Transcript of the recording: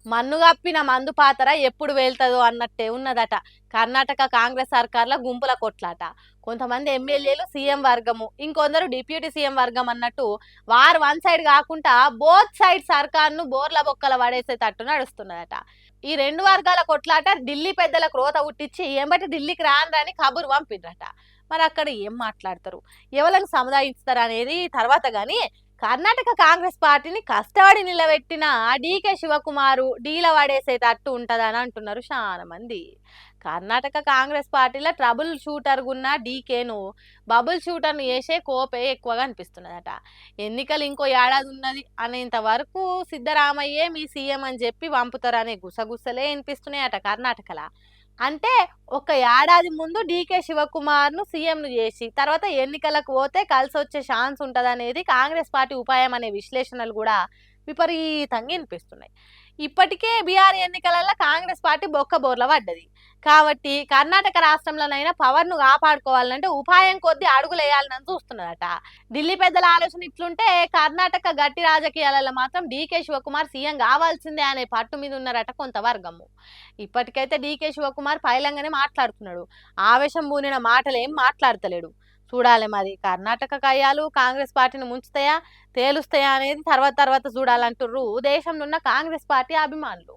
మన్ను కప్పిన మందు పాతర ఎప్పుడు వేల్తదో అన్నట్టే ఉన్నదట. కర్ణాటక కాంగ్రెస్ సర్కార్ల గుంపుల కొట్లాట. కొంతమంది ఎమ్మెల్యేలు సీఎం వర్గము, ఇంకొందరు డిప్యూటీ సీఎం వర్గం అన్నట్టు వారు వన్ సైడ్ కాకుండా బోత్ సైడ్ సర్కార్ను బోర్ల బొక్కల పడేసేటట్టు నడుస్తున్నదట. ఈ రెండు వర్గాల కొట్లాట ఢిల్లీ పెద్దలకు రోత పుట్టించి ఎంబటి ఢిల్లీకి రాని కబురు పంపినరట. మరి అక్కడ ఏం మాట్లాడతారు, ఎవరిని సముదాయిస్తారు అనేది తర్వాత గాని, కర్ణాటక కాంగ్రెస్ పార్టీని కష్టపడి నిలబెట్టిన డీకే శివకుమారు డీల పడేసేటట్టు ఉంటదని అంటున్నారు చాలా మంది. కర్ణాటక కాంగ్రెస్ పార్టీలో ట్రబుల్ షూటర్ ఉన్న డీకేను బబుల్ షూటర్ను వేసే కోపే ఎక్కువగా అనిపిస్తున్నదట. ఎన్నికలు ఇంకో ఏడాది ఉన్నది అనేంత వరకు సిద్ధరామయ్యే మీ సీఎం అని చెప్పి పంపుతారనే గుసగుసలే వినిపిస్తున్నాయట కర్ణాటకలా. అంటే ఒక ఏడాది ముందు డీకే శివకుమార్ను సీఎంను చేసి తర్వాత ఎన్నికలకు పోతే కలిసి వచ్చే ఛాన్స్ ఉంటదనేది కాంగ్రెస్ పార్టీ ఉపాయం అనే విశ్లేషణలు కూడా విపరీతంగా వినిపిస్తున్నాయి. ఇప్పటికే బీహార్ ఎన్నికలలో కాంగ్రెస్ పార్టీ బొక్క బోర్ల పడ్డది. కాబట్టి కర్ణాటక రాష్ట్రంలోనైనా పవర్ను కాపాడుకోవాలంటే ఉపాయం కొద్దీ అడుగులు వేయాలని చూస్తున్నదట. ఢిల్లీ పెద్దల ఆలోచన ఇట్లుంటే కర్ణాటక గట్టి రాజకీయాలలో మాత్రం డీకే శివకుమార్ సీఎం కావాల్సిందే అనే పట్టు మీద ఉన్నారట కొంత వర్గము. ఇప్పటికైతే డీకే శివకుమార్ పైలంగానే మాట్లాడుతున్నాడు. ఆవేశం పూనిన మాటలు ఏం మాట్లాడతలేడు. చూడాలి మరి కర్ణాటక కయ్యాలు కాంగ్రెస్ పార్టీని ముంచుతాయా తేలుస్తాయా అనేది తర్వాత తర్వాత చూడాలంటుర్రు దేశంలో ఉన్న కాంగ్రెస్ పార్టీ అభిమానులు.